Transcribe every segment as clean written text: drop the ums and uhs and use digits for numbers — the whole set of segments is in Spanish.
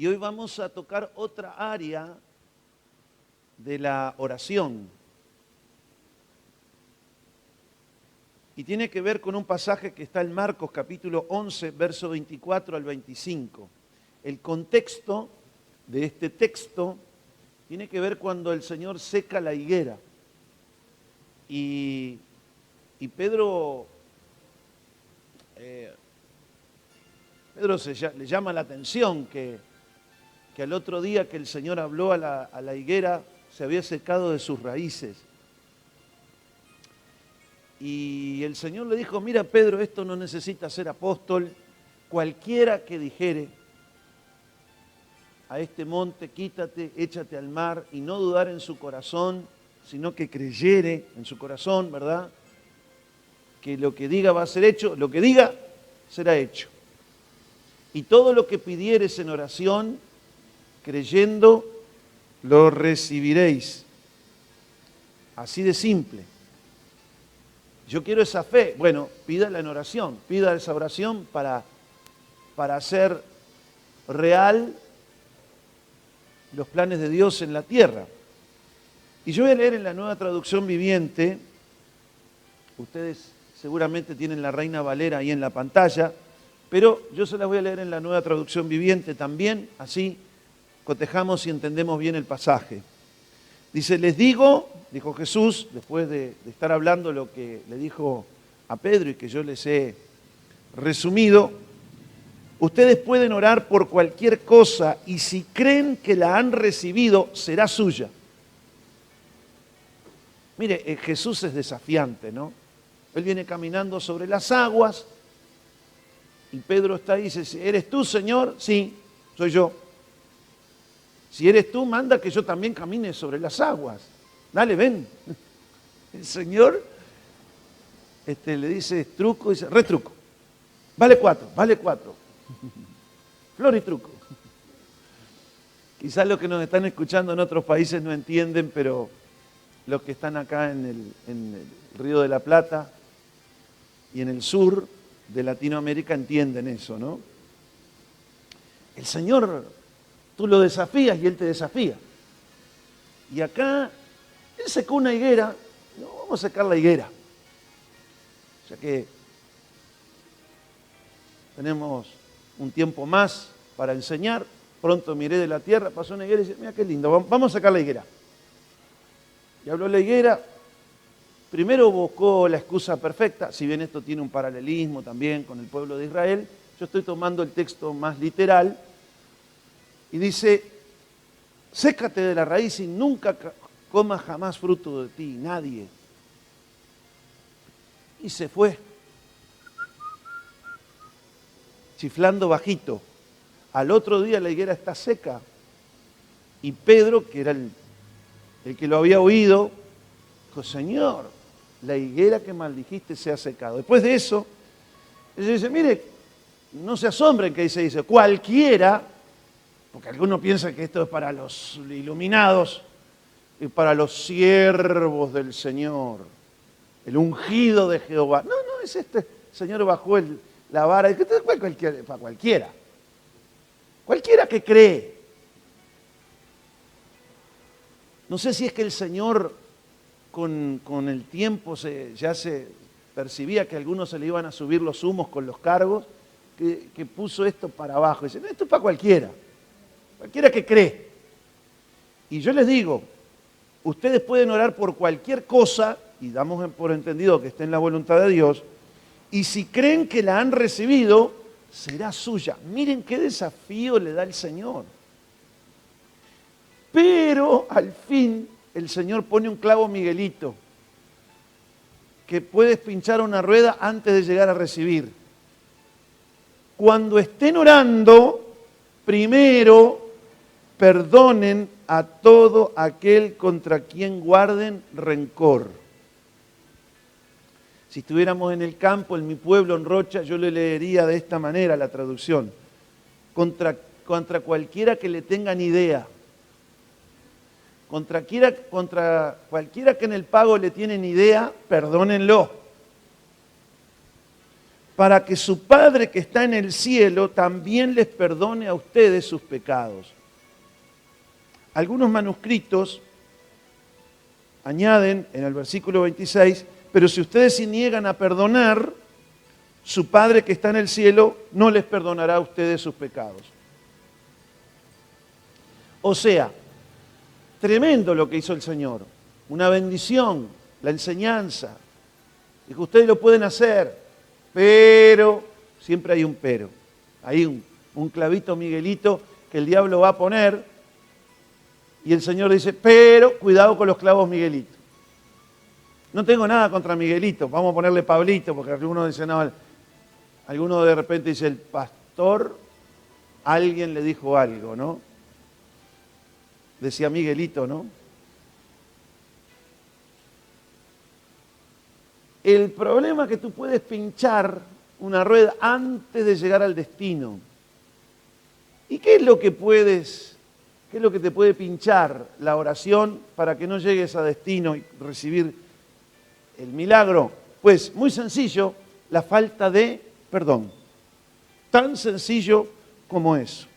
Y hoy vamos a tocar otra área de la oración. Y tiene que ver con un pasaje que está en Marcos capítulo 11, verso 24 al 25. El contexto de este texto tiene que ver cuando el Señor seca la higuera. Y Pedro le llama la atención que al otro día que el Señor habló a la higuera se había secado de sus raíces. Y el Señor le dijo, mira Pedro, esto no necesita ser apóstol, cualquiera que dijere a este monte, quítate, échate al mar, y no dudar en su corazón, sino que creyere en su corazón, ¿verdad? Que lo que diga va a ser hecho, lo que diga será hecho. Y todo lo que pidieres en oración, creyendo, lo recibiréis. Así de simple. Yo quiero esa fe. Bueno, pídala en oración, pida esa oración para hacer real los planes de Dios en la tierra. Y yo voy a leer en la Nueva Traducción Viviente, ustedes seguramente tienen la Reina Valera ahí en la pantalla, pero yo se las voy a leer en la Nueva Traducción Viviente también, así cotejamos y entendemos bien el pasaje. Dice, les digo, dijo Jesús, después de estar hablando lo que le dijo a Pedro y que yo les he resumido, ustedes pueden orar por cualquier cosa y si creen que la han recibido, será suya. Mire, Jesús es desafiante, ¿no? Él viene caminando sobre las aguas y Pedro está ahí y dice, ¿eres tú, Señor? Sí, soy yo. Si eres tú, manda que yo también camine sobre las aguas. Dale, ven. El Señor le dice truco, dice retruco. Vale 4, vale 4. Flor y truco. Quizás los que nos están escuchando en otros países no entienden, pero los que están acá en el Río de la Plata y en el sur de Latinoamérica entienden eso, ¿no? El Señor, tú lo desafías y Él te desafía. Y acá, Él secó una higuera, no, vamos a secar la higuera. O sea que tenemos un tiempo más para enseñar. Pronto miré de la tierra, pasó una higuera y dice, mira qué lindo, vamos a sacar la higuera. Y habló la higuera, primero buscó la excusa perfecta, si bien esto tiene un paralelismo también con el pueblo de Israel, yo estoy tomando el texto más literal, y dice, sécate de la raíz y nunca comas jamás fruto de ti, nadie. Y se fue, chiflando bajito. Al otro día la higuera está seca, y Pedro, que era el que lo había oído, dijo, Señor, la higuera que maldijiste se ha secado. Después de eso, él dice, mire, no se asombren que dice, cualquiera, porque algunos piensan que esto es para los iluminados y para los siervos del Señor, el ungido de Jehová. No, es este Señor bajó la vara, y para cualquiera. Cualquiera que cree. No sé si es que el Señor con el tiempo ya se percibía que a algunos se le iban a subir los humos con los cargos, que puso esto para abajo. Dice, no, esto es para cualquiera que cree. Y yo les digo, ustedes pueden orar por cualquier cosa, y damos por entendido que esté en la voluntad de Dios, y si creen que la han recibido, será suya. Miren qué desafío le da el Señor. Pero al fin el Señor pone un clavo Miguelito, que puedes pinchar una rueda antes de llegar a recibir. Cuando estén orando, primero perdonen a todo aquel contra quien guarden rencor. Si estuviéramos en el campo, en mi pueblo, en Rocha, yo le leería de esta manera la traducción. Contra cualquiera que le tengan idea. Contra cualquiera que en el pago le tienen idea, perdónenlo. para que su Padre que está en el cielo también les perdone a ustedes sus pecados. Algunos manuscritos añaden en el versículo 26, pero si ustedes se niegan a perdonar, su Padre que está en el cielo no les perdonará a ustedes sus pecados. O sea, tremendo lo que hizo el Señor, una bendición, la enseñanza. Dijo, ustedes lo pueden hacer, pero, siempre hay un pero, hay un clavito Miguelito que el diablo va a poner y el Señor dice, pero cuidado con los clavos Miguelito. No tengo nada contra Miguelito, vamos a ponerle Pablito, porque algunos dicen, no, alguno de repente dice, el pastor, alguien le dijo algo, ¿no? Decía Miguelito, ¿no? El problema es que tú puedes pinchar una rueda antes de llegar al destino. ¿Y qué es lo que te puede pinchar la oración para que no llegues a destino y recibir el milagro? Pues muy sencillo, la falta de perdón. Tan sencillo como eso.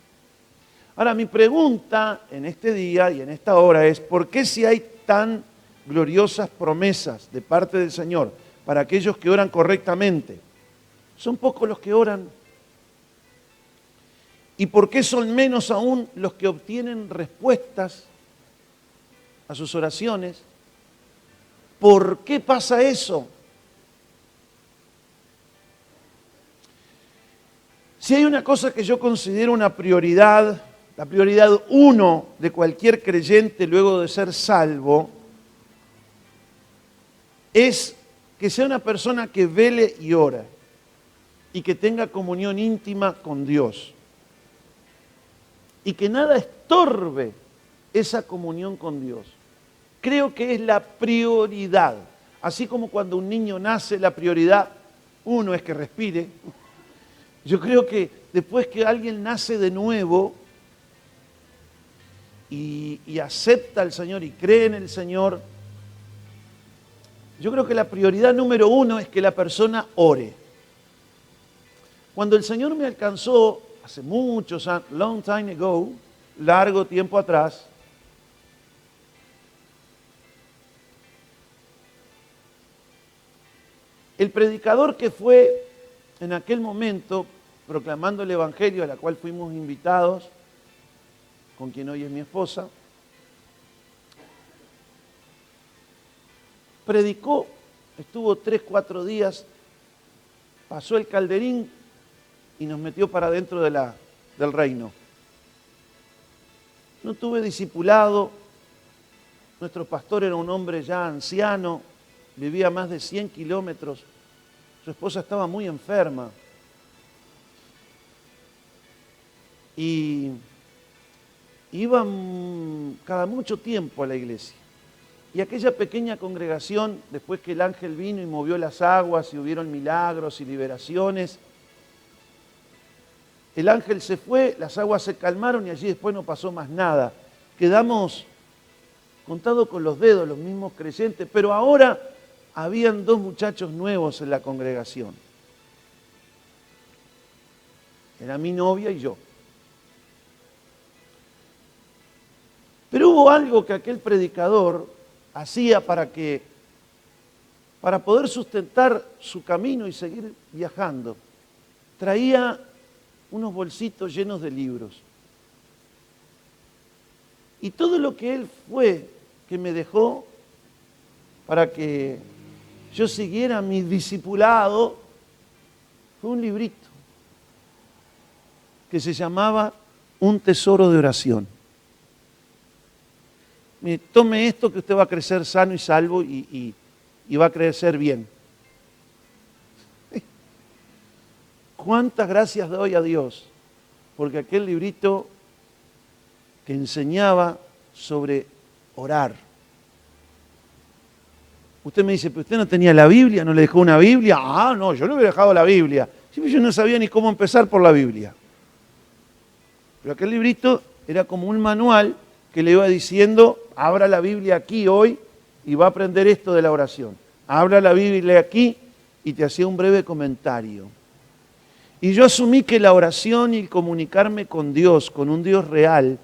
Ahora, mi pregunta en este día y en esta hora es, ¿por qué si hay tan gloriosas promesas de parte del Señor para aquellos que oran correctamente, son pocos los que oran? ¿Y por qué son menos aún los que obtienen respuestas a sus oraciones? ¿Por qué pasa eso? Si hay una cosa que yo considero una prioridad, la prioridad 1 de cualquier creyente luego de ser salvo, es que sea una persona que vele y ora y que tenga comunión íntima con Dios y que nada estorbe esa comunión con Dios. Creo que es la prioridad. Así como cuando un niño nace, la prioridad 1 es que respire. Yo creo que después que alguien nace de nuevo y acepta al Señor y cree en el Señor, yo creo que la prioridad número 1 es que la persona ore. Cuando el Señor me alcanzó, hace muchos años, long time ago, largo tiempo atrás, el predicador que fue en aquel momento proclamando el Evangelio, a la cual fuimos invitados, con quien hoy es mi esposa, predicó, estuvo 3, 4 días, pasó el calderín y nos metió para dentro del reino. No tuve discipulado, nuestro pastor era un hombre ya anciano, vivía a más de 100 kilómetros, su esposa estaba muy enferma. Y iban cada mucho tiempo a la iglesia. Y aquella pequeña congregación, después que el ángel vino y movió las aguas y hubieron milagros y liberaciones, el ángel se fue, las aguas se calmaron y allí después no pasó más nada. Quedamos contados con los dedos, los mismos creyentes, pero ahora habían 2 muchachos nuevos en la congregación. Era mi novia y yo. Pero hubo algo que aquel predicador hacía para poder sustentar su camino y seguir viajando. Traía unos bolsitos llenos de libros. Y todo lo que él fue, que me dejó para que yo siguiera mi discipulado, fue un librito que se llamaba Un tesoro de oración. Tome esto que usted va a crecer sano y salvo y va a crecer bien. ¿Cuántas gracias doy a Dios? Porque aquel librito que enseñaba sobre orar. Usted me dice, pero usted no tenía la Biblia, ¿no le dejó una Biblia? Ah, no, yo le hubiera dejado la Biblia. Sí, yo no sabía ni cómo empezar por la Biblia. Pero aquel librito era como un manual que le iba diciendo, abra la Biblia aquí hoy y va a aprender esto de la oración. Abra la Biblia aquí y te hacía un breve comentario. Y yo asumí que la oración y el comunicarme con Dios, con un Dios real,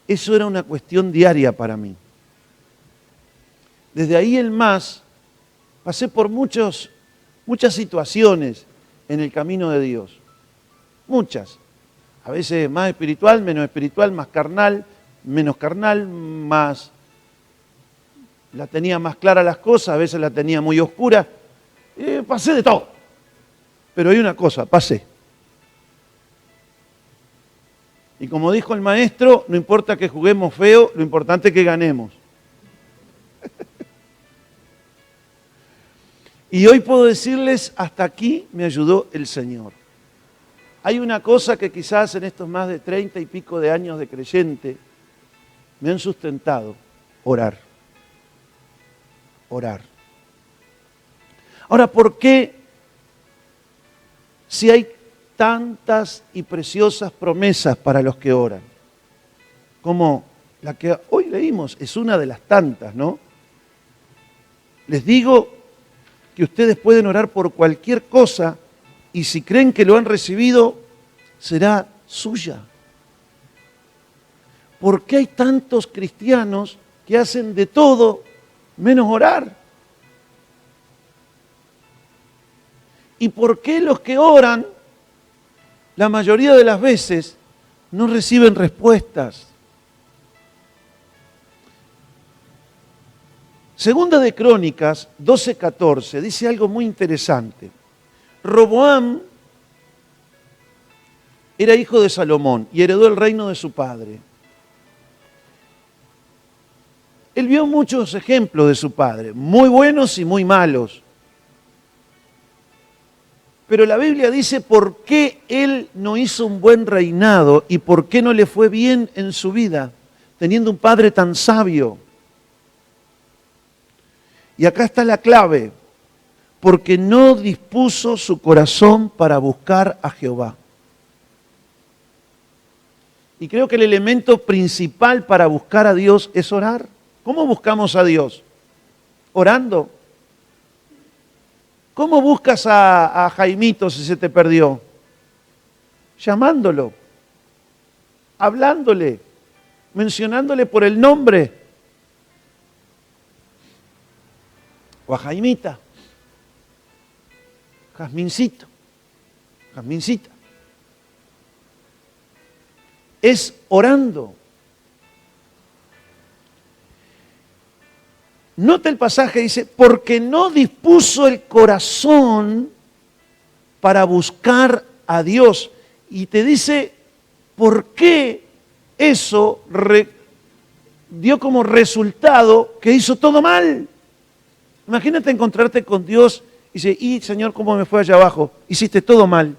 eso era una cuestión diaria para mí. Desde ahí en más, pasé por muchas situaciones en el camino de Dios. Muchas. A veces más espiritual, más carnal, menos carnal, más... La tenía más clara las cosas, a veces la tenía muy oscura. Pasé de todo. Pero hay una cosa, pasé. Y como dijo el maestro, no importa que juguemos feo, lo importante es que ganemos. Y hoy puedo decirles, hasta aquí me ayudó el Señor. Hay una cosa que quizás en estos más de 30 y pico de años de creyente me han sustentado, orar. Orar. Ahora, ¿por qué si hay tantas y preciosas promesas para los que oran? Como la que hoy leímos, es una de las tantas, ¿no? Les digo que ustedes pueden orar por cualquier cosa y si creen que lo han recibido, será suya. ¿Por qué hay tantos cristianos que hacen de todo menos orar? ¿Y por qué los que oran, la mayoría de las veces, no reciben respuestas? Segunda de Crónicas 12:14 dice algo muy interesante. Roboam era hijo de Salomón y heredó el reino de su padre. Él vio muchos ejemplos de su padre, muy buenos y muy malos. Pero la Biblia dice por qué él no hizo un buen reinado y por qué no le fue bien en su vida, teniendo un padre tan sabio. Y acá está la clave, porque no dispuso su corazón para buscar a Jehová. Y creo que el elemento principal para buscar a Dios es orar. ¿Cómo buscamos a Dios? Orando. ¿Cómo buscas a Jaimito si se te perdió? Llamándolo, hablándole, mencionándole por el nombre. O a Jaimita, Jazmincito, Jazmincita. Es orando. Nota el pasaje, dice, porque no dispuso el corazón para buscar a Dios. Y te dice, ¿por qué eso dio como resultado que hizo todo mal? Imagínate encontrarte con Dios y dice, y Señor, ¿cómo me fue allá abajo? Hiciste todo mal.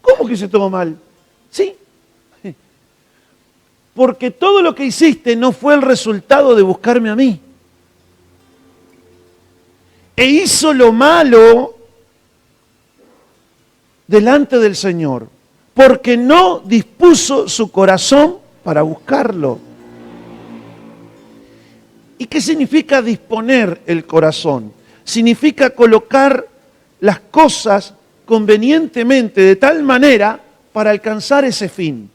¿Cómo que hice todo mal? Sí. Porque todo lo que hiciste no fue el resultado de buscarme a mí. E hizo lo malo delante del Señor, porque no dispuso su corazón para buscarlo. ¿Y qué significa disponer el corazón? Significa colocar las cosas convenientemente de tal manera para alcanzar ese fin.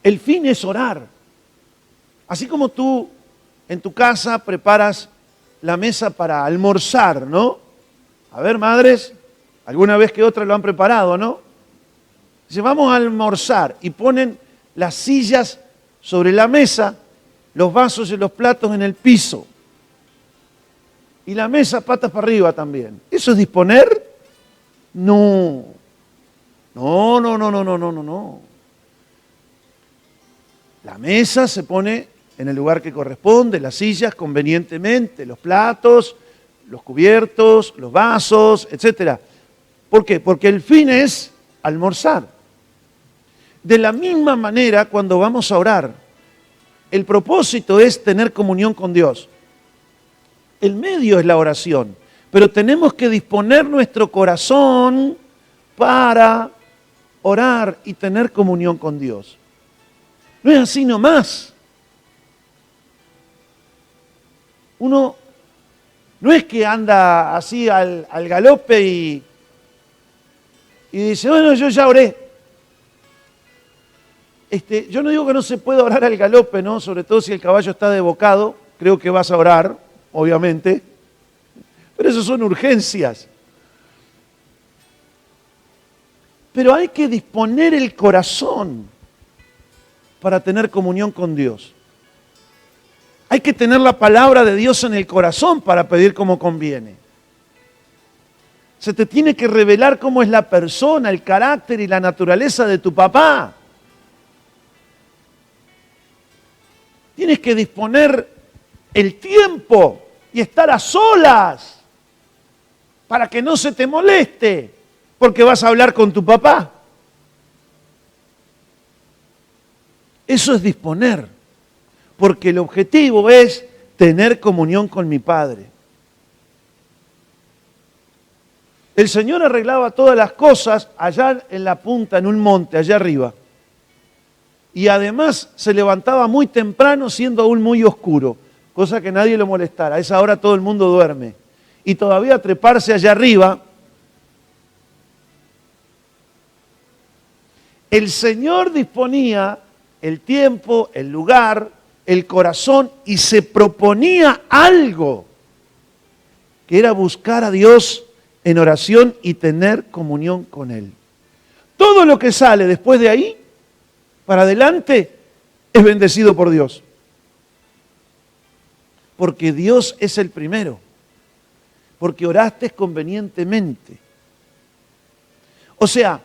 El fin es orar. Así como tú en tu casa preparas la mesa para almorzar, ¿no? A ver, madres, alguna vez que otra lo han preparado, ¿no? Dice, vamos a almorzar y ponen las sillas sobre la mesa, los vasos y los platos en el piso. Y la mesa patas para arriba también. ¿Eso es disponer? No. No. La mesa se pone en el lugar que corresponde, las sillas convenientemente, los platos, los cubiertos, los vasos, etc. ¿Por qué? Porque el fin es almorzar. De la misma manera, cuando vamos a orar, el propósito es tener comunión con Dios. El medio es la oración, pero tenemos que disponer nuestro corazón para orar y tener comunión con Dios. No es así nomás. Uno no es que anda así al galope y dice, bueno, yo ya oré. Yo no digo que no se pueda orar al galope, ¿no? Sobre todo si el caballo está desbocado, creo que vas a orar, obviamente, pero eso son urgencias. Pero hay que disponer el corazón para tener comunión con Dios. Hay que tener la palabra de Dios en el corazón para pedir como conviene. Se te tiene que revelar cómo es la persona, el carácter y la naturaleza de tu papá. Tienes que disponer el tiempo y estar a solas para que no se te moleste, porque vas a hablar con tu papá. Eso es disponer, porque el objetivo es tener comunión con mi Padre. El Señor arreglaba todas las cosas allá en la punta, en un monte, allá arriba. Y además se levantaba muy temprano, siendo aún muy oscuro, cosa que nadie lo molestara. A esa hora todo el mundo duerme. Y todavía treparse allá arriba. El Señor disponía el tiempo, el lugar, el corazón y se proponía algo, que era buscar a Dios en oración y tener comunión con Él. Todo lo que sale después de ahí, para adelante, es bendecido por Dios. Porque Dios es el primero. Porque oraste convenientemente. O sea,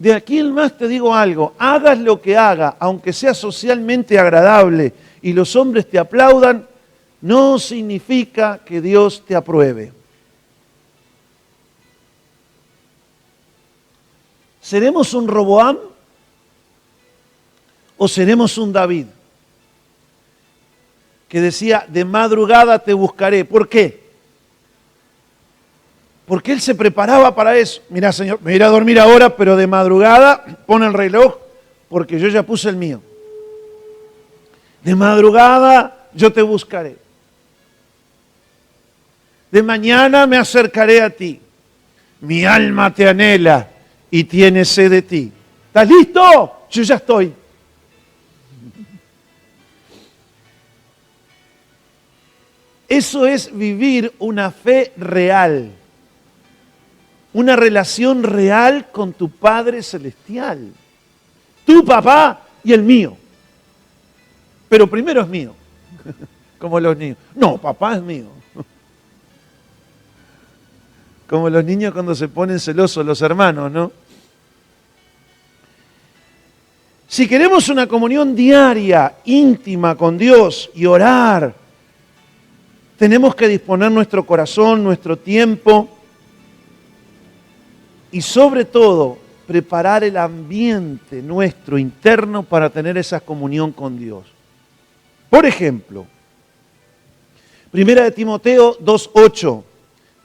de aquí en más te digo algo, hagas lo que haga, aunque sea socialmente agradable y los hombres te aplaudan, no significa que Dios te apruebe. ¿Seremos un Roboam o seremos un David? Que decía, de madrugada te buscaré. ¿Por qué? Porque él se preparaba para eso. Mirá, Señor, me iré a dormir ahora, pero de madrugada pon el reloj, porque yo ya puse el mío. De madrugada yo te buscaré. De mañana me acercaré a ti. Mi alma te anhela y tiene sed de ti. ¿Estás listo? Yo ya estoy. Eso es vivir una fe real. Una relación real con tu Padre Celestial. Tu papá y el mío. Pero primero es mío. Como los niños. No, papá es mío. Como los niños cuando se ponen celosos los hermanos, ¿no? Si queremos una comunión diaria, íntima con Dios y orar, tenemos que disponer nuestro corazón, nuestro tiempo y sobre todo preparar el ambiente nuestro interno para tener esa comunión con Dios. Por ejemplo, 1 Timoteo 2:8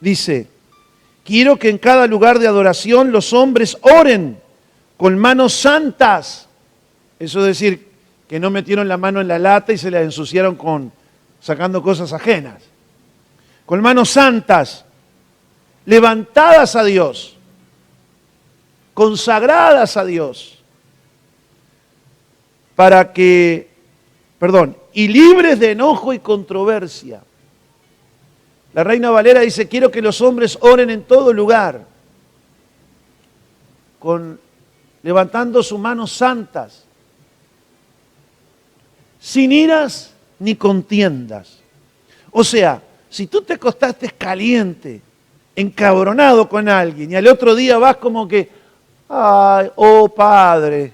dice, quiero que en cada lugar de adoración los hombres oren con manos santas. Eso es decir, que no metieron la mano en la lata y se la ensuciaron sacando cosas ajenas. Con manos santas, levantadas a Dios, consagradas a Dios, y libres de enojo y controversia. La Reina Valera dice, quiero que los hombres oren en todo lugar, levantando sus manos santas, sin iras ni contiendas. O sea, si tú te acostaste caliente, encabronado con alguien, y al otro día vas como que, ay, oh Padre,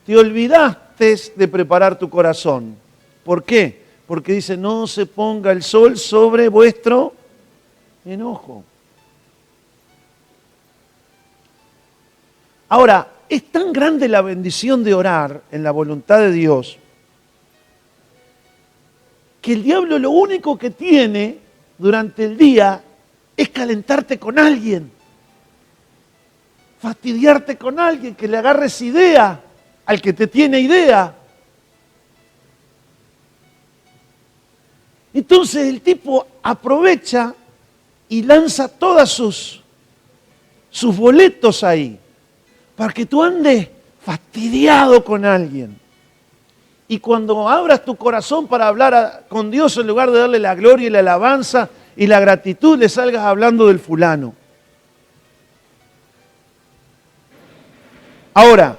te olvidaste de preparar tu corazón. ¿Por qué? Porque dice, no se ponga el sol sobre vuestro enojo. Ahora, es tan grande la bendición de orar en la voluntad de Dios, que el diablo lo único que tiene durante el día es calentarte con alguien, fastidiarte con alguien, que le agarres idea al que te tiene idea. Entonces el tipo aprovecha y lanza todos sus boletos ahí, para que tú andes fastidiado con alguien. Y cuando abras tu corazón para hablar con Dios, en lugar de darle la gloria y la alabanza y la gratitud, le salgas hablando del fulano. Ahora,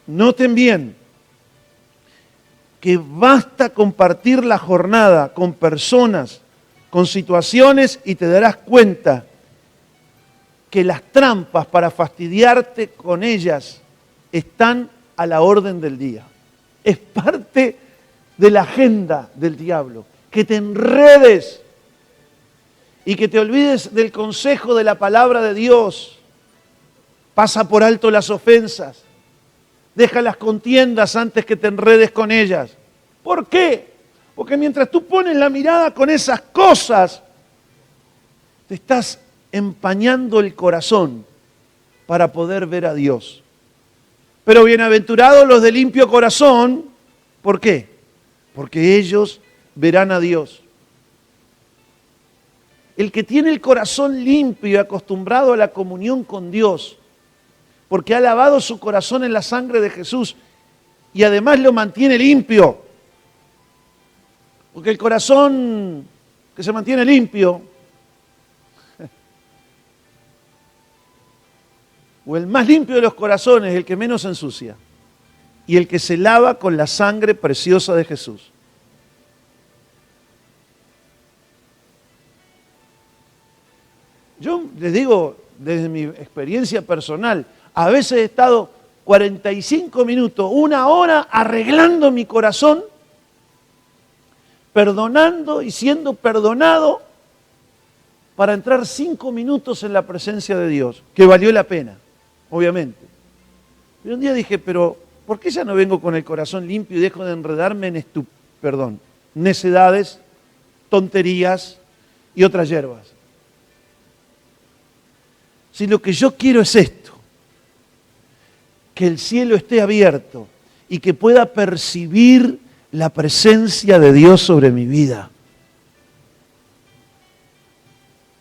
noten bien que basta compartir la jornada con personas, con situaciones, y te darás cuenta que las trampas para fastidiarte con ellas están a la orden del día. Es parte de la agenda del diablo, que te enredes y que te olvides del consejo de la palabra de Dios. Pasa por alto las ofensas, deja las contiendas antes que te enredes con ellas. ¿Por qué? Porque mientras tú pones la mirada con esas cosas, te estás empañando el corazón para poder ver a Dios. Pero bienaventurados los de limpio corazón, ¿por qué? Porque ellos verán a Dios. El que tiene el corazón limpio y acostumbrado a la comunión con Dios, porque ha lavado su corazón en la sangre de Jesús y además lo mantiene limpio. Porque el corazón que se mantiene limpio, o el más limpio de los corazones, el que menos se ensucia, y el que se lava con la sangre preciosa de Jesús. Yo les digo, desde mi experiencia personal, a veces he estado 45 minutos, una hora arreglando mi corazón, perdonando y siendo perdonado, para entrar 5 minutos en la presencia de Dios, que valió la pena, obviamente. Pero un día dije, pero ¿por qué ya no vengo con el corazón limpio y dejo de enredarme en necedades, tonterías y otras hierbas? Si lo que yo quiero es esto, que el cielo esté abierto y que pueda percibir la presencia de Dios sobre mi vida.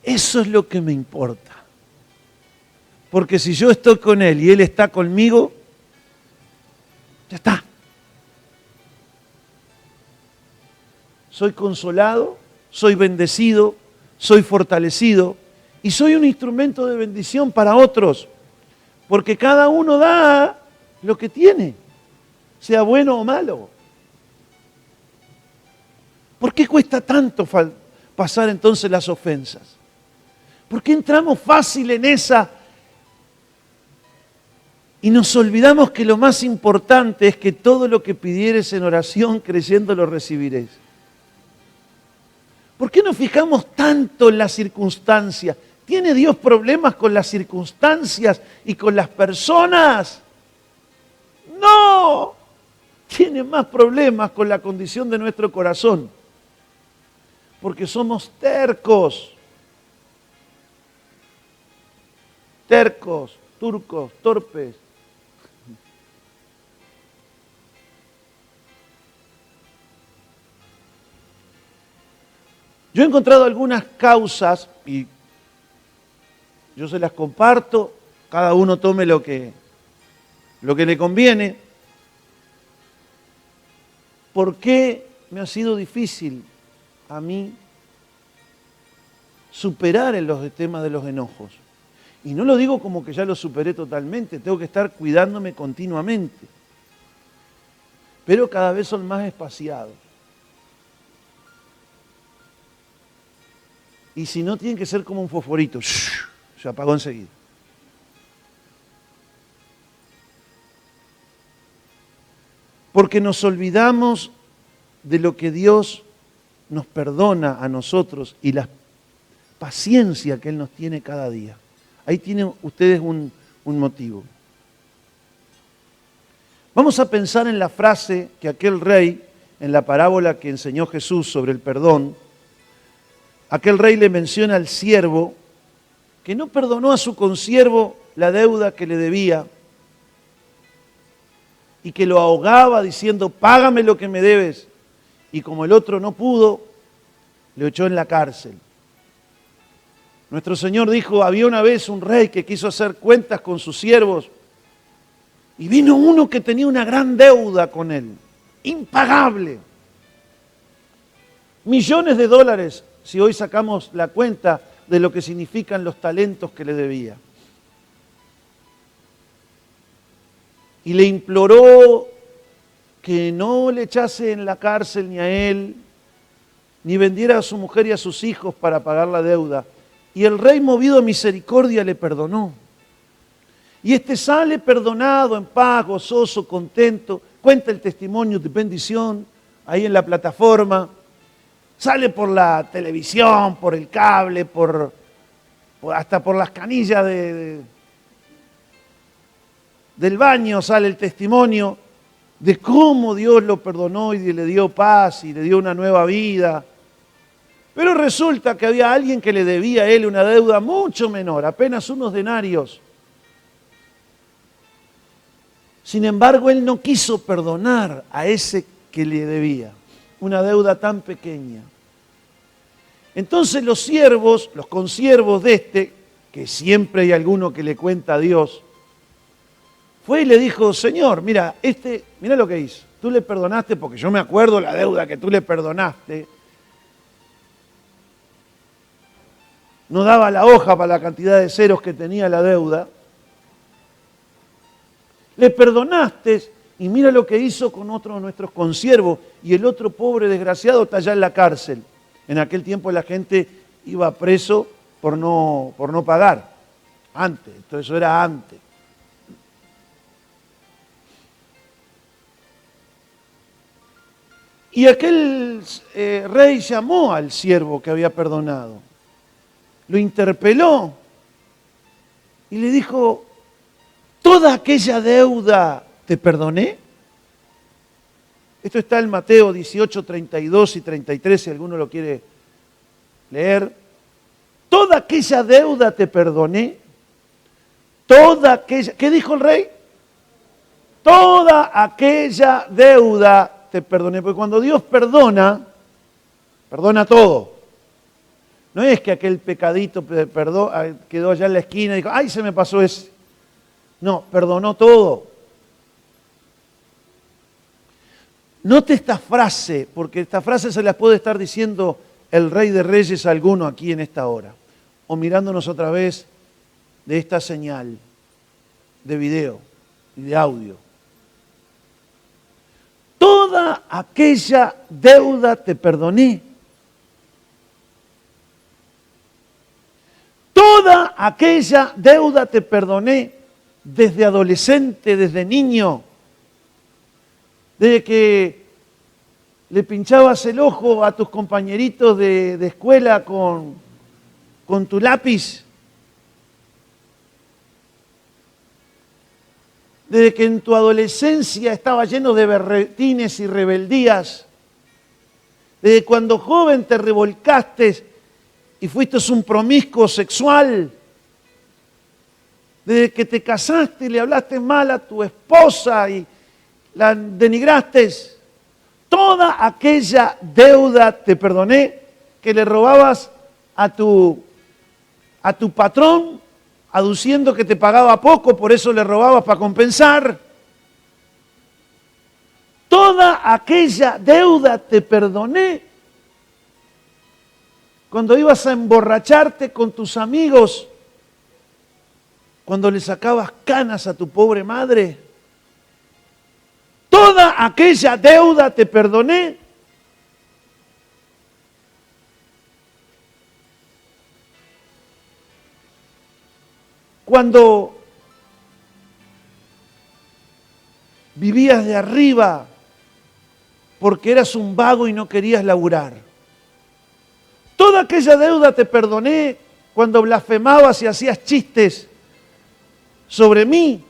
Eso es lo que me importa. Porque si yo estoy con Él y Él está conmigo, ya está. Soy consolado, soy bendecido, soy fortalecido y soy un instrumento de bendición para otros. Porque cada uno da lo que tiene, sea bueno o malo. ¿Por qué cuesta tanto pasar entonces las ofensas? ¿Por qué entramos fácil en esa y nos olvidamos que lo más importante es que todo lo que pidieres en oración, creyendo lo recibiréis? ¿Por qué nos fijamos tanto en las circunstancias? ¿Tiene Dios problemas con las circunstancias y con las personas? No, tiene más problemas con la condición de nuestro corazón, porque somos tercos, turcos, torpes. Yo he encontrado algunas causas y yo se las comparto, cada uno tome lo que le conviene. ¿Por qué me ha sido difícil a mí superar en los temas de los enojos? Y no lo digo como que ya lo superé totalmente, tengo que estar cuidándome continuamente. Pero cada vez son más espaciados. Y si no, tienen que ser como un fosforito. Se apagó enseguida. Porque nos olvidamos de lo que Dios nos perdona a nosotros y la paciencia que Él nos tiene cada día. Ahí tienen ustedes un motivo. Vamos a pensar en la frase que aquel rey, en la parábola que enseñó Jesús sobre el perdón, aquel rey le menciona al siervo que no perdonó a su consiervo la deuda que le debía y que lo ahogaba diciendo, págame lo que me debes. Y como el otro no pudo, le echó en la cárcel. Nuestro Señor dijo, había una vez un rey que quiso hacer cuentas con sus siervos y vino uno que tenía una gran deuda con él, impagable. Millones de dólares, si hoy sacamos la cuenta de lo que significan los talentos que le debía. Y le imploró que no le echase en la cárcel ni a él, ni vendiera a su mujer y a sus hijos para pagar la deuda. Y el rey, movido a misericordia, le perdonó. Y este sale perdonado, en paz, gozoso, contento, cuenta el testimonio de bendición ahí en la plataforma, sale por la televisión, por el cable, hasta por las canillas del baño sale el testimonio de cómo Dios lo perdonó y le dio paz y le dio una nueva vida. Pero resulta que había alguien que le debía a él una deuda mucho menor, apenas unos denarios. Sin embargo, él no quiso perdonar a ese que le debía una deuda tan pequeña. Entonces los siervos, los consiervos de este, que siempre hay alguno que le cuenta a Dios, fue y le dijo, Señor, mira lo que hizo. Tú le perdonaste, porque yo me acuerdo la deuda que tú le perdonaste. No daba la hoja para la cantidad de ceros que tenía la deuda. Le perdonaste y mira lo que hizo con otro de nuestros consiervos y el otro pobre desgraciado está allá en la cárcel. En aquel tiempo la gente iba preso por no pagar. Antes, todo eso era antes. Y aquel rey llamó al siervo que había perdonado. Lo interpeló y le dijo, ¿toda aquella deuda te perdoné? Esto está en Mateo 18, 32 y 33, si alguno lo quiere leer. Toda aquella deuda te perdoné. Toda aquella... ¿Qué dijo el rey? Toda aquella deuda te perdoné. Porque cuando Dios perdona, perdona todo. No es que aquel pecadito quedó allá en la esquina y dijo, ¡ay, se me pasó ese! No, perdonó todo. Note esta frase, porque esta frase se la puede estar diciendo el Rey de Reyes a alguno aquí en esta hora, o mirándonos otra vez de esta señal de video y de audio. Toda aquella deuda te perdoné. Toda aquella deuda te perdoné desde adolescente, desde niño, desde que le pinchabas el ojo a tus compañeritos de escuela con tu lápiz, desde que en tu adolescencia estaba lleno de berretines y rebeldías, desde cuando joven te revolcaste y fuiste un promiscuo sexual, desde que te casaste y le hablaste mal a tu esposa y la denigraste, toda aquella deuda te perdoné que le robabas a tu patrón, aduciendo que te pagaba poco, por eso le robabas para compensar. Toda aquella deuda te perdoné. Cuando ibas a emborracharte con tus amigos, cuando le sacabas canas a tu pobre madre, toda aquella deuda te perdoné. Cuando vivías de arriba porque eras un vago y no querías laburar. Toda aquella deuda te perdoné cuando blasfemabas y hacías chistes sobre mí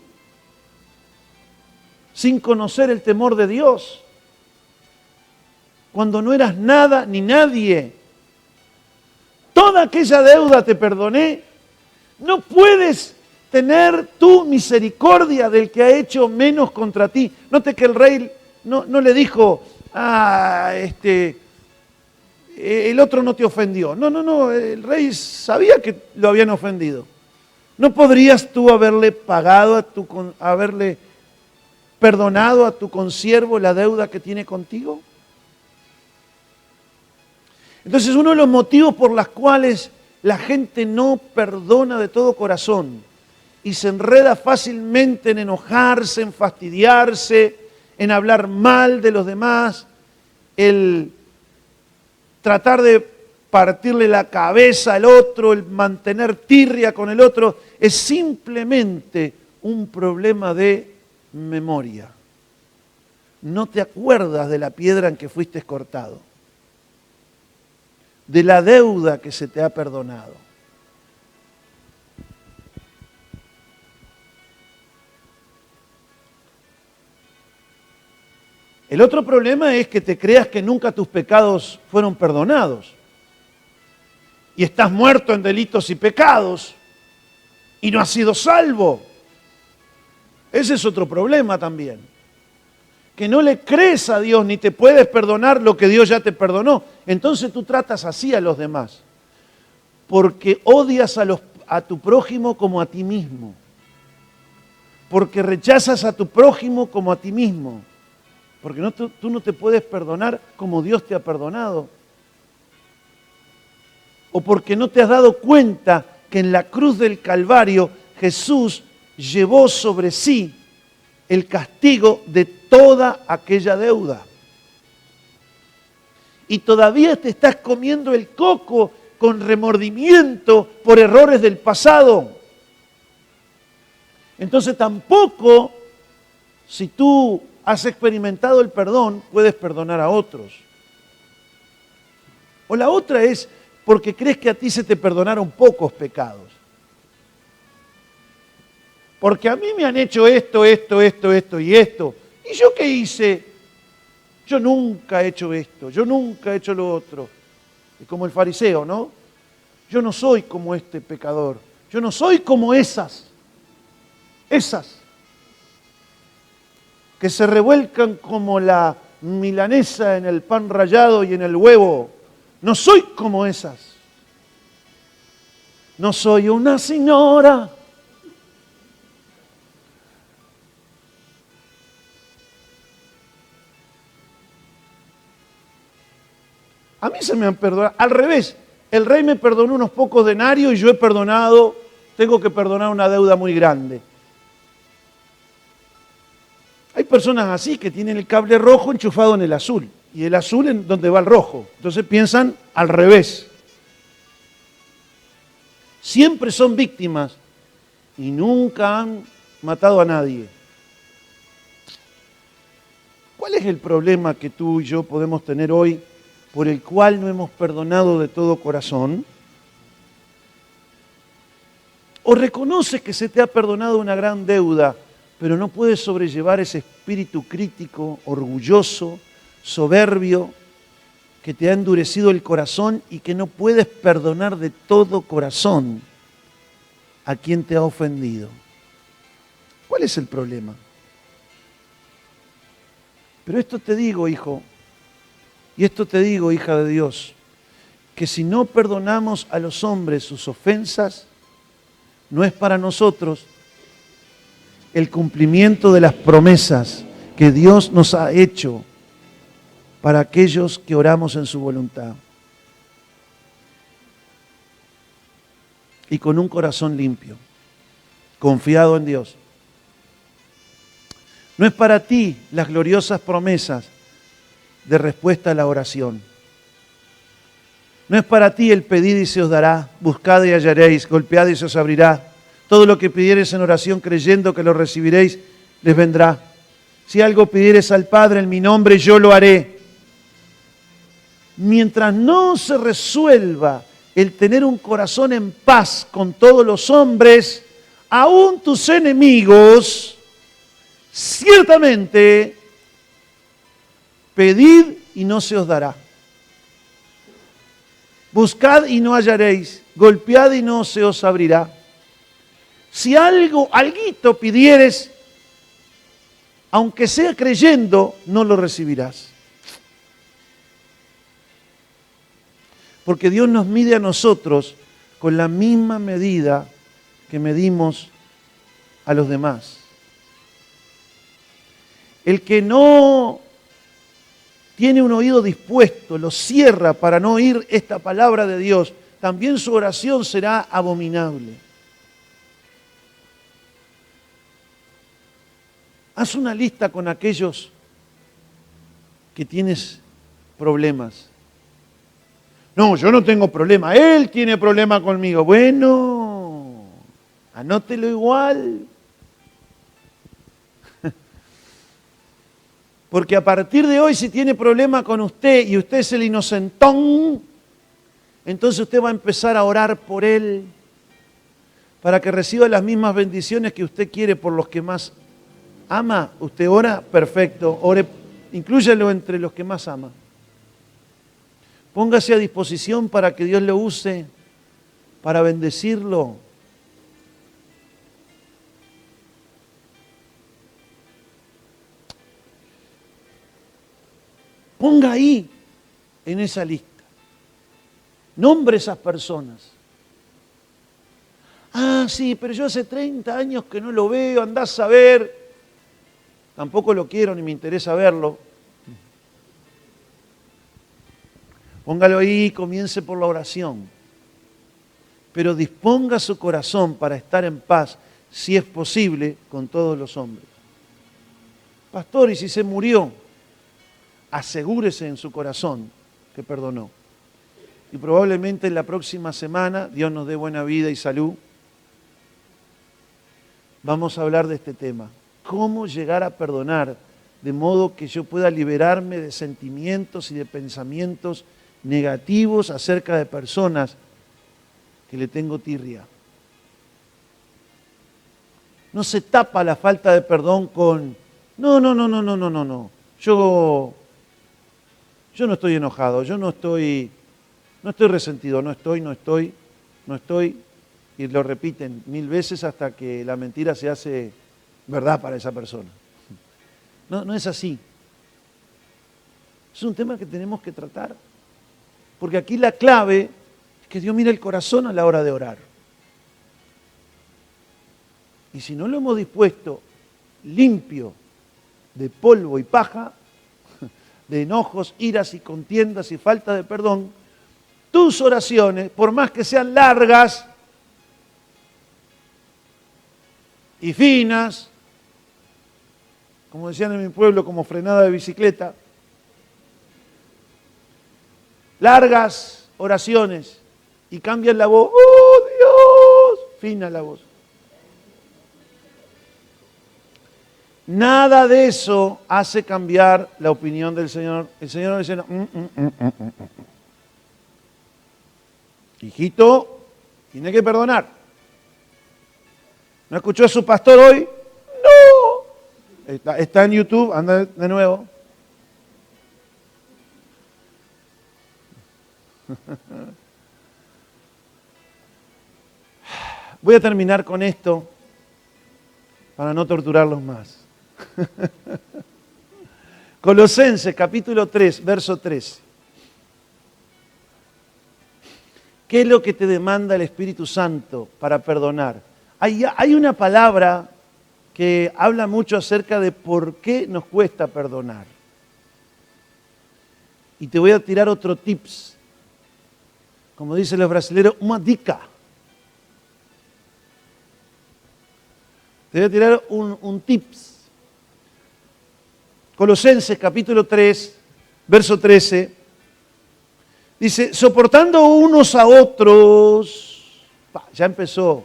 sin conocer el temor de Dios. Cuando no eras nada ni nadie. Toda aquella deuda te perdoné. No puedes tener tu misericordia del que ha hecho menos contra ti. Note que el rey no le dijo, el otro no te ofendió. No, no, no, el rey sabía que lo habían ofendido. ¿No podrías tú haberle pagado, haberle perdonado a tu consiervo la deuda que tiene contigo? Entonces, uno de los motivos por los cuales la gente no perdona de todo corazón y se enreda fácilmente en enojarse, en fastidiarse, en hablar mal de los demás, el tratar de partirle la cabeza al otro, el mantener tirria con el otro, es simplemente un problema de memoria. No te acuerdas de la piedra en que fuiste cortado, de la deuda que se te ha perdonado. El otro problema es que te creas que nunca tus pecados fueron perdonados y estás muerto en delitos y pecados y no has sido salvo. Ese es otro problema también. Que no le crees a Dios ni te puedes perdonar lo que Dios ya te perdonó. Entonces tú tratas así a los demás. Porque odias a tu prójimo como a ti mismo. Porque rechazas a tu prójimo como a ti mismo. Porque tú no te puedes perdonar como Dios te ha perdonado. O porque no te has dado cuenta que en la cruz del Calvario Jesús llevó sobre sí el castigo de toda aquella deuda. Y todavía te estás comiendo el coco con remordimiento por errores del pasado. Entonces tampoco, si tú has experimentado el perdón, puedes perdonar a otros. O la otra es porque crees que a ti se te perdonaron pocos pecados. Porque a mí me han hecho esto y esto. ¿Y yo qué hice? Yo nunca he hecho esto, yo nunca he hecho lo otro. Es como el fariseo, ¿no? Yo no soy como este pecador. Yo no soy como esas que se revuelcan como la milanesa en el pan rallado y en el huevo. No soy como esas. No soy una señora. A mí se me han perdonado. Al revés, el rey me perdonó unos pocos denarios y yo tengo que perdonar una deuda muy grande. Hay personas así que tienen el cable rojo enchufado en el azul y el azul en donde va el rojo. Entonces piensan al revés. Siempre son víctimas y nunca han matado a nadie. ¿Cuál es el problema que tú y yo podemos tener hoy por el cual no hemos perdonado de todo corazón? O reconoces que se te ha perdonado una gran deuda, pero no puedes sobrellevar ese espíritu crítico, orgulloso, soberbio, que te ha endurecido el corazón y que no puedes perdonar de todo corazón a quien te ha ofendido. ¿Cuál es el problema? Pero esto te digo, hijo, y esto te digo, hija de Dios, que si no perdonamos a los hombres sus ofensas, no es para nosotros el cumplimiento de las promesas que Dios nos ha hecho para aquellos que oramos en su voluntad. Y con un corazón limpio, confiado en Dios. No es para ti las gloriosas promesas de respuesta a la oración. No es para ti el pedid y se os dará, buscad y hallaréis, golpead y se os abrirá. Todo lo que pidiereis en oración creyendo que lo recibiréis, les vendrá. Si algo pidiereis al Padre en mi nombre, yo lo haré. Mientras no se resuelva el tener un corazón en paz con todos los hombres, aún tus enemigos, ciertamente, pedid y no se os dará. Buscad y no hallaréis, golpead y no se os abrirá. Si alguito pidieres, aunque sea creyendo, no lo recibirás. Porque Dios nos mide a nosotros con la misma medida que medimos a los demás. El que no tiene un oído dispuesto, lo cierra para no oír esta palabra de Dios, también su oración será abominable. Haz una lista con aquellos que tienes problemas. No, yo no tengo problema, él tiene problema conmigo. Bueno, anótelo igual. Porque a partir de hoy, si tiene problema con usted y usted es el inocentón, entonces usted va a empezar a orar por él para que reciba las mismas bendiciones que usted quiere por los que más ama. Usted ora, perfecto, ore, inclúyalo entre los que más ama. Póngase a disposición para que Dios lo use, para bendecirlo. Ponga ahí, en esa lista. Nombre esas personas. Ah, sí, pero yo hace 30 años que no lo veo, andás a ver. Tampoco lo quiero ni me interesa verlo. Póngalo ahí, comience por la oración. Pero disponga su corazón para estar en paz, si es posible, con todos los hombres. Pastor, ¿y si se murió? Asegúrese en su corazón que perdonó. Y probablemente en la próxima semana, Dios nos dé buena vida y salud, vamos a hablar de este tema. ¿Cómo llegar a perdonar de modo que yo pueda liberarme de sentimientos y de pensamientos negativos acerca de personas que le tengo tirria? No se tapa la falta de perdón con no. Yo no estoy enojado, yo no estoy resentido, no estoy, y lo repiten 1000 veces hasta que la mentira se hace verdad para esa persona. No es así. Es un tema que tenemos que tratar. Porque aquí la clave es que Dios mira el corazón a la hora de orar. Y si no lo hemos dispuesto limpio de polvo y paja, de enojos, iras y contiendas y falta de perdón, tus oraciones, por más que sean largas y finas, como decían en mi pueblo, como frenada de bicicleta, largas oraciones y cambian la voz, ¡oh Dios! Fina la voz. Nada de eso hace cambiar la opinión del Señor. El Señor no dice, no, hijito, tiene que perdonar. ¿No escuchó a su pastor hoy? No. Está en YouTube, anda de nuevo. Voy a terminar con esto para no torturarlos más. Colosenses capítulo 3, verso 13. ¿Qué es lo que te demanda el Espíritu Santo para perdonar? Hay una palabra que habla mucho acerca de por qué nos cuesta perdonar. Y te voy a tirar otro tips. Como dicen los brasileños, una dica. Te voy a tirar un tips. Colosenses capítulo 3, verso 13, dice, soportando unos a otros, ya empezó,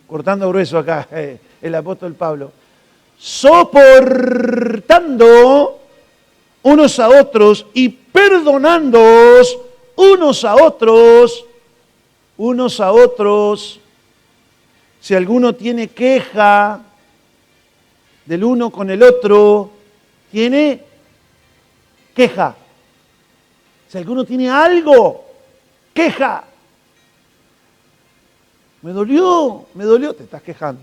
cortando grueso acá el apóstol Pablo, soportando unos a otros y perdonándoos unos a otros, si alguno tiene queja del uno con el otro, tiene queja. Si alguno tiene algo, queja. Me dolió, te estás quejando.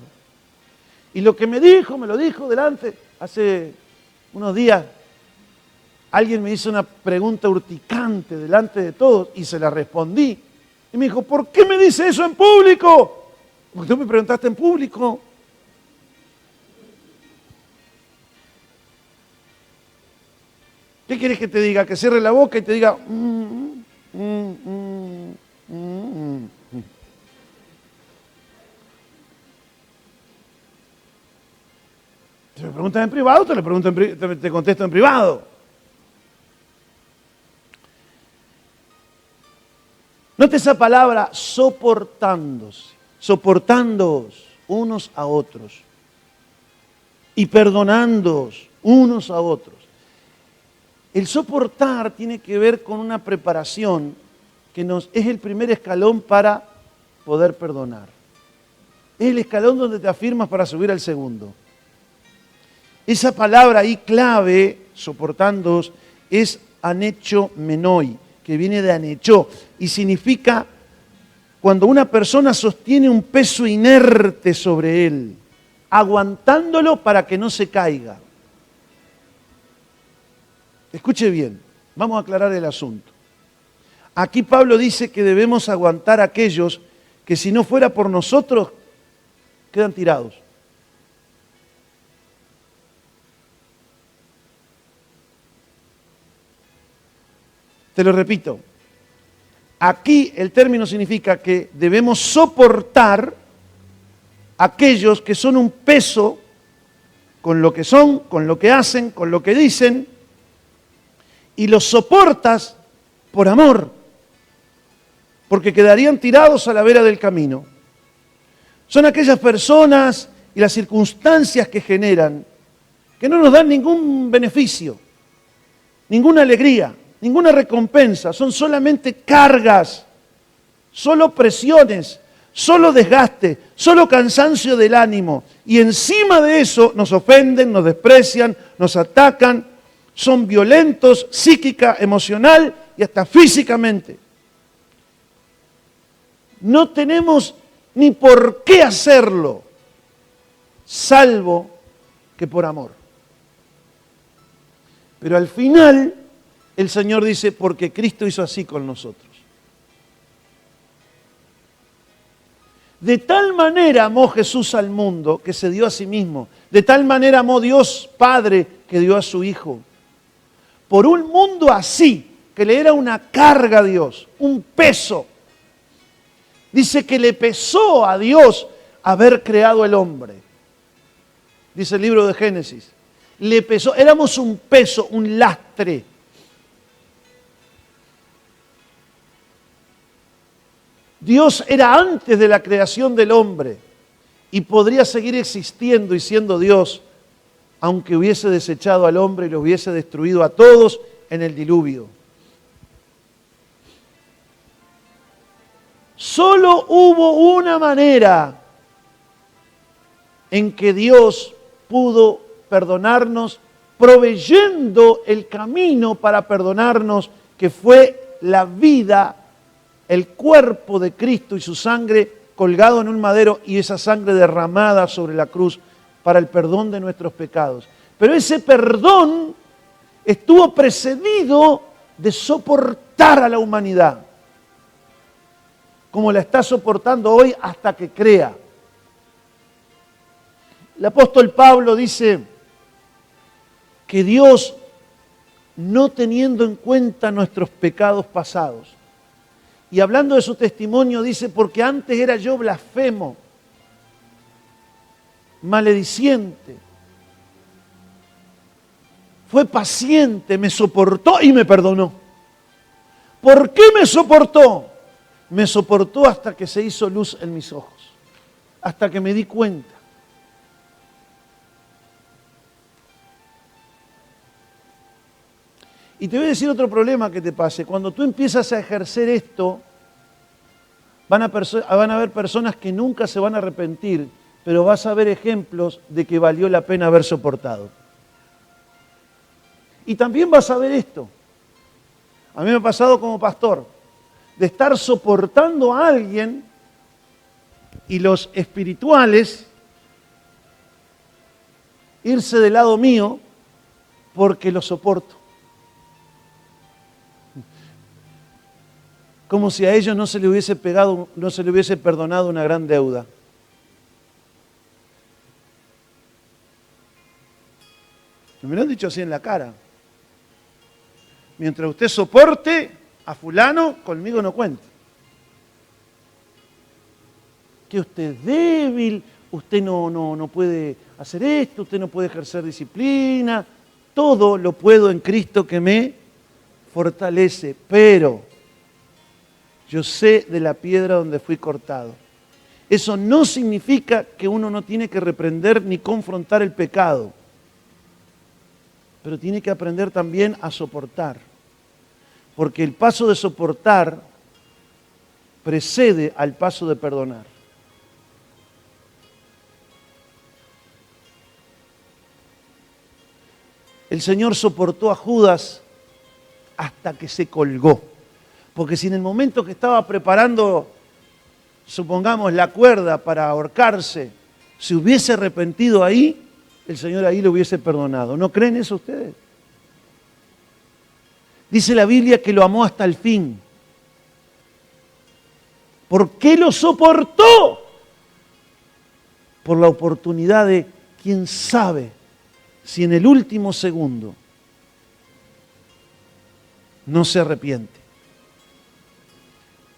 Y lo que me lo dijo delante, hace unos días, alguien me hizo una pregunta urticante delante de todos y se la respondí. Y me dijo, ¿por qué me dice eso en público? Porque tú me preguntaste en público. ¿Qué quieres que te diga? Que cierre la boca y te diga... ¿Te me preguntas en privado? Te contesto en privado. Note esa palabra, soportándose, soportándoos unos a otros y perdonándoos unos a otros. El soportar tiene que ver con una preparación que es el primer escalón para poder perdonar. Es el escalón donde te afirmas para subir al segundo. Esa palabra ahí clave, soportándoos, es anecho menoi, que viene de anecho y significa cuando una persona sostiene un peso inerte sobre él, aguantándolo para que no se caiga. Escuche bien, vamos a aclarar el asunto. Aquí Pablo dice que debemos aguantar a aquellos que si no fuera por nosotros quedan tirados. Te lo repito, aquí el término significa que debemos soportar a aquellos que son un peso con lo que son, con lo que hacen, con lo que dicen, y los soportas por amor, porque quedarían tirados a la vera del camino. Son aquellas personas y las circunstancias que generan que no nos dan ningún beneficio, ninguna alegría, ninguna recompensa, son solamente cargas, solo presiones, solo desgaste, solo cansancio del ánimo. Y encima de eso nos ofenden, nos desprecian, nos atacan, son violentos psíquica, emocional y hasta físicamente. No tenemos ni por qué hacerlo, salvo que por amor. Pero al final el Señor dice, porque Cristo hizo así con nosotros. De tal manera amó Jesús al mundo que se dio a sí mismo. De tal manera amó Dios Padre que dio a su Hijo. Por un mundo así, que le era una carga a Dios, un peso. Dice que le pesó a Dios haber creado el hombre. Dice el libro de Génesis. Le pesó, éramos un peso, un lastre. Dios era antes de la creación del hombre y podría seguir existiendo y siendo Dios, aunque hubiese desechado al hombre y lo hubiese destruido a todos en el diluvio. Solo hubo una manera en que Dios pudo perdonarnos, proveyendo el camino para perdonarnos, que fue la vida, el cuerpo de Cristo y su sangre colgado en un madero y esa sangre derramada sobre la cruz para el perdón de nuestros pecados. Pero ese perdón estuvo precedido de soportar a la humanidad, como la está soportando hoy hasta que crea. El apóstol Pablo dice que Dios, no teniendo en cuenta nuestros pecados pasados, y hablando de su testimonio dice, porque antes era yo blasfemo, malediciente, fue paciente, me soportó y me perdonó. ¿Por qué me soportó? Me soportó hasta que se hizo luz en mis ojos, hasta que me di cuenta. Y te voy a decir otro problema que te pase. Cuando tú empiezas a ejercer esto, van a haber personas que nunca se van a arrepentir, pero vas a ver ejemplos de que valió la pena haber soportado. Y también vas a ver esto. A mí me ha pasado como pastor, de estar soportando a alguien y los espirituales irse del lado mío porque lo soporto. como si a ellos no se le hubiese perdonado una gran deuda. Me lo han dicho así en la cara. Mientras usted soporte a fulano, conmigo no cuente. Que usted es débil, usted no puede hacer esto, usted no puede ejercer disciplina. Todo lo puedo en Cristo que me fortalece, pero yo sé de la piedra donde fui cortado. Eso no significa que uno no tiene que reprender ni confrontar el pecado, pero tiene que aprender también a soportar, porque el paso de soportar precede al paso de perdonar. El Señor soportó a Judas hasta que se colgó. Porque si en el momento que estaba preparando, supongamos, la cuerda para ahorcarse, se hubiese arrepentido ahí, el Señor ahí lo hubiese perdonado. ¿No creen eso ustedes? Dice la Biblia que lo amó hasta el fin. ¿Por qué lo soportó? Por la oportunidad de, quién sabe, si en el último segundo no se arrepiente.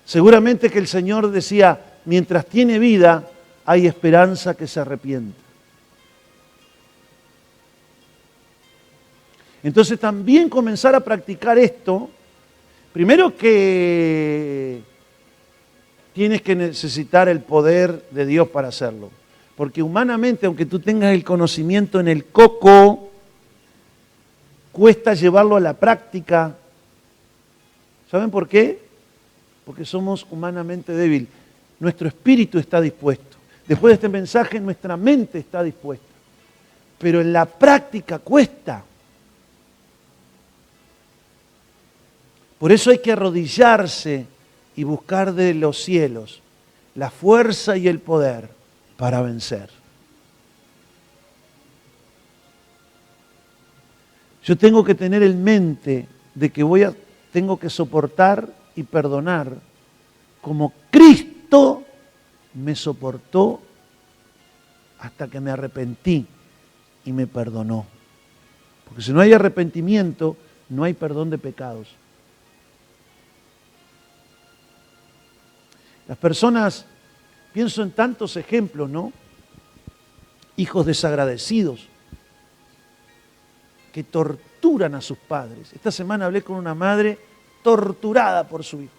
Seguramente que el Señor decía, mientras tiene vida, hay esperanza que se arrepienta. Entonces también comenzar a practicar esto, primero que tienes que necesitar el poder de Dios para hacerlo. Porque humanamente, aunque tú tengas el conocimiento en el coco, cuesta llevarlo a la práctica. ¿Saben por qué? Porque somos humanamente débiles. Nuestro espíritu está dispuesto. Después de este mensaje, nuestra mente está dispuesta. Pero en la práctica cuesta. Por eso hay que arrodillarse y buscar de los cielos la fuerza y el poder para vencer. Yo tengo que tener en mente de que tengo que soportar y perdonar como Cristo me soportó hasta que me arrepentí y me perdonó. Porque si no hay arrepentimiento, no hay perdón de pecados. Las personas, pienso en tantos ejemplos, ¿no? Hijos desagradecidos que torturan a sus padres. Esta semana hablé con una madre torturada por su hijo.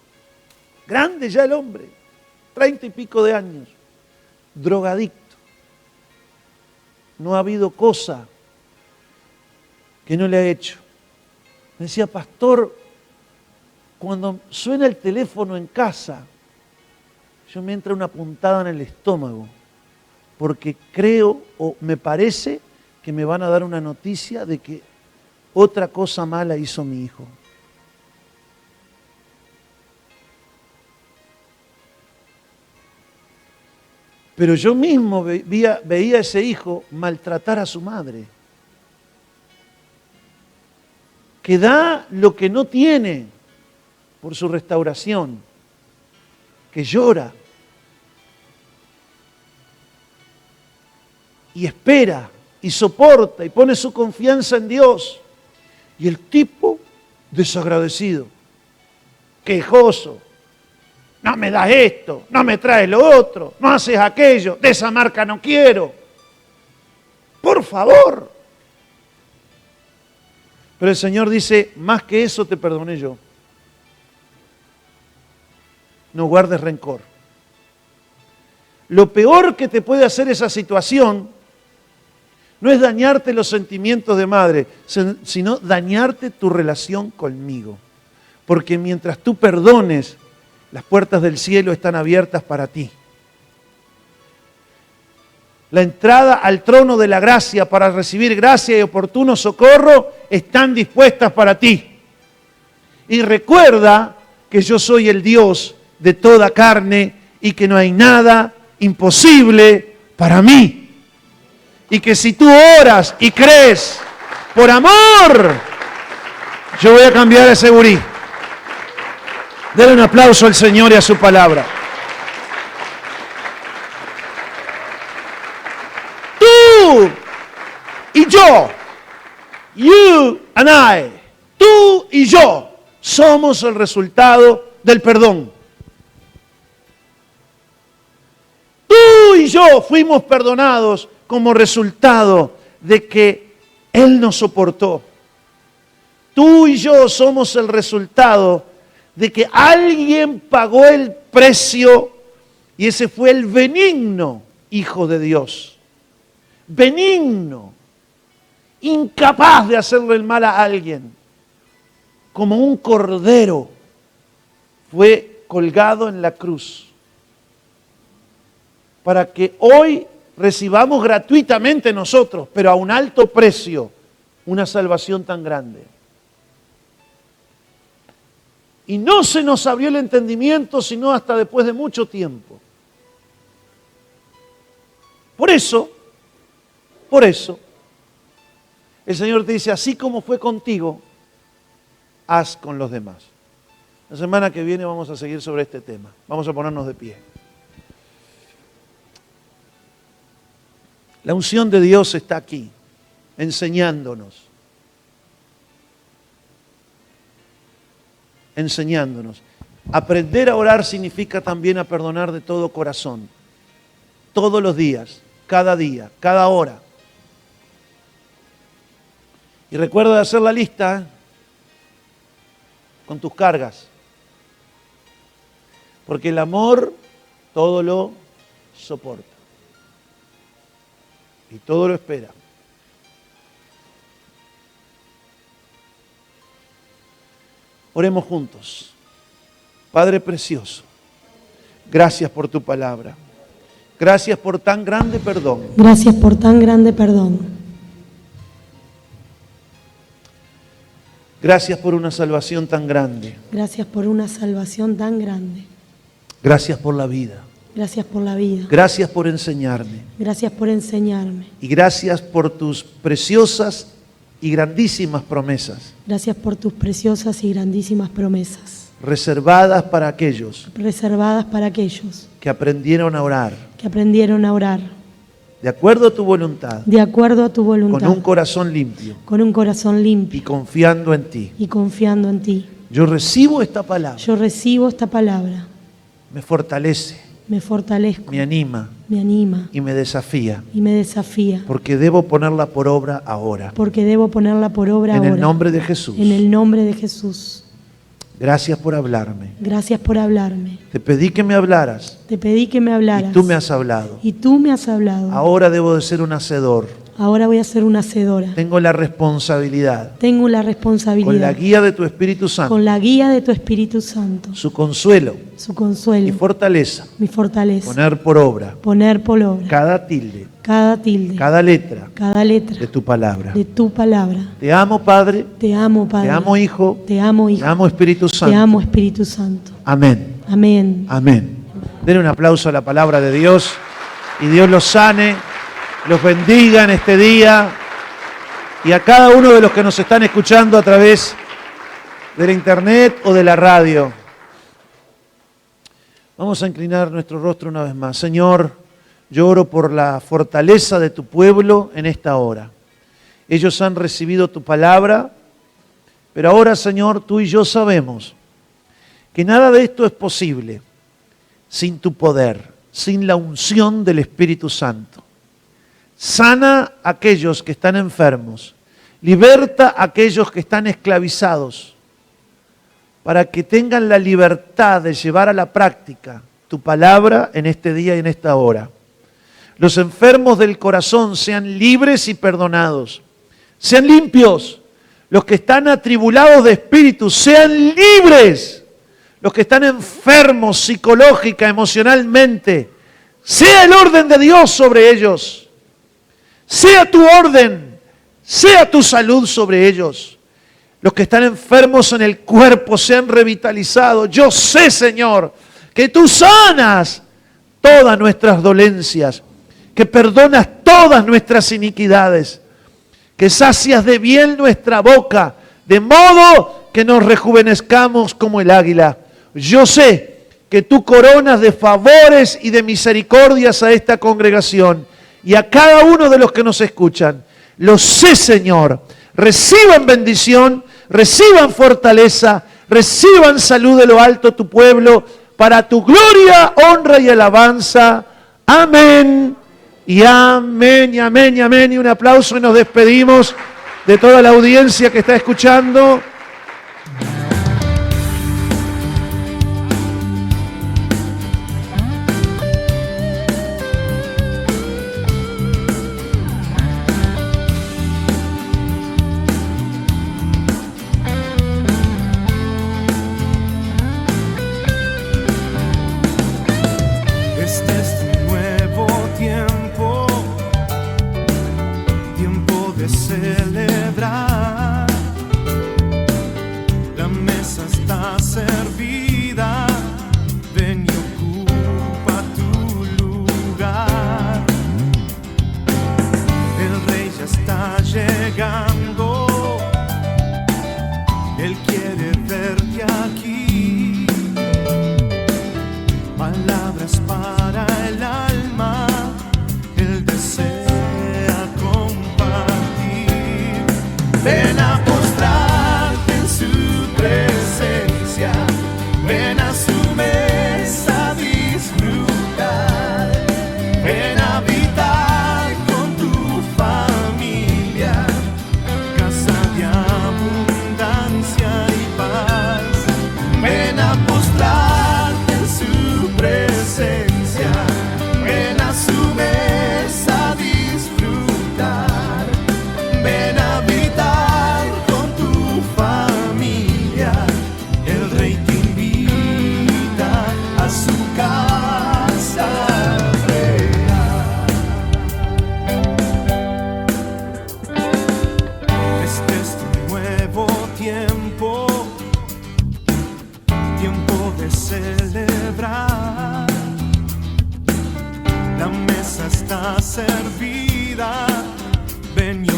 Grande ya el hombre, 30 y pico de años, drogadicto. No ha habido cosa que no le ha hecho. Me decía, pastor, cuando suena el teléfono en casa, yo me entra una puntada en el estómago, porque creo o me parece que me van a dar una noticia de que otra cosa mala hizo mi hijo. Pero yo mismo veía a ese hijo maltratar a su madre, que da lo que no tiene por su restauración, que llora y espera y soporta y pone su confianza en Dios. Y el tipo desagradecido, quejoso, no me das esto, no me traes lo otro, no haces aquello, de esa marca no quiero. Por favor. Pero el Señor dice, más que eso te perdoné yo. No guardes rencor. Lo peor que te puede hacer esa situación no es dañarte los sentimientos de madre, sino dañarte tu relación conmigo. Porque mientras tú perdones, las puertas del cielo están abiertas para ti. La entrada al trono de la gracia para recibir gracia y oportuno socorro están dispuestas para ti. Y recuerda que yo soy el Dios de toda carne y que no hay nada imposible para mí. Y que si tú oras y crees por amor, yo voy a cambiar ese gurí. Denle un aplauso al Señor y a su palabra. Tú y yo, you and I, tú y yo, somos el resultado del perdón. Tú y yo fuimos perdonados como resultado de que Él nos soportó. Tú y yo somos el resultado de que alguien pagó el precio y ese fue el benigno Hijo de Dios. Benigno, incapaz de hacerle el mal a alguien. Como un cordero fue colgado en la cruz para que hoy recibamos gratuitamente nosotros, pero a un alto precio, una salvación tan grande. Y no se nos abrió el entendimiento sino hasta después de mucho tiempo. Por eso, el Señor te dice, así como fue contigo, haz con los demás. La semana que viene vamos a seguir sobre este tema. Vamos a ponernos de pie. La unción de Dios está aquí, enseñándonos. Aprender a orar significa también a perdonar de todo corazón. Todos los días, cada hora. Y recuerda de hacer la lista con tus cargas. Porque el amor todo lo soporta. Y todo lo espera. Oremos juntos. Padre precioso, gracias por tu palabra. Gracias por tan grande perdón. Gracias por tan grande perdón. Gracias por una salvación tan grande. Gracias por una salvación tan grande. Gracias por la vida. Gracias por la vida. Gracias por enseñarme. Gracias por enseñarme. Y gracias por tus preciosas y grandísimas promesas. Gracias por tus preciosas y grandísimas promesas. Reservadas para aquellos que aprendieron a orar. De acuerdo a tu voluntad. De acuerdo a tu voluntad. Con un corazón limpio. Con un corazón limpio. Y confiando en ti. Yo recibo esta palabra. Me fortalece. Me fortalezco. Me anima. Y me desafía. Porque debo ponerla por obra ahora. En el nombre de Jesús. Gracias por hablarme. Te pedí que me hablaras. Y tú me has hablado. Ahora debo de ser un hacedor. Ahora voy a ser una hacedora. Tengo la responsabilidad. Con la guía de tu Espíritu Santo. Su consuelo. Mi fortaleza. Poner por obra. Cada tilde. Cada letra. De tu palabra. Te amo, Padre. Te amo, Hijo. Te amo, Espíritu Santo. Amén. Den un aplauso a la palabra de Dios. Y Dios los sane, los bendiga en este día. Y a cada uno de los que nos están escuchando a través de la internet o de la radio. Vamos a inclinar nuestro rostro una vez más. Señor, yo oro por la fortaleza de tu pueblo en esta hora. Ellos han recibido tu palabra, pero ahora, Señor, tú y yo sabemos que nada de esto es posible sin tu poder, sin la unción del Espíritu Santo. Sana a aquellos que están enfermos, liberta a aquellos que están esclavizados, para que tengan la libertad de llevar a la práctica tu palabra en este día y en esta hora. Los enfermos del corazón sean libres y perdonados. Sean limpios. Los que están atribulados de espíritu sean libres. Los que están enfermos psicológica, emocionalmente, sea el orden de Dios sobre ellos. Sea tu orden, sea tu salud sobre ellos. Los que están enfermos en el cuerpo sean revitalizados. Yo sé, Señor, que tú sanas todas nuestras dolencias, que perdonas todas nuestras iniquidades, que sacias de bien nuestra boca, de modo que nos rejuvenezcamos como el águila. Yo sé que tú coronas de favores y de misericordias a esta congregación y a cada uno de los que nos escuchan. Lo sé, Señor. Reciban bendición, reciban fortaleza, reciban salud de lo alto tu pueblo, para tu gloria, honra y alabanza. Amén. Y amén, y amén, y amén. Y un aplauso y nos despedimos de toda la audiencia que está escuchando. Está servida, ven.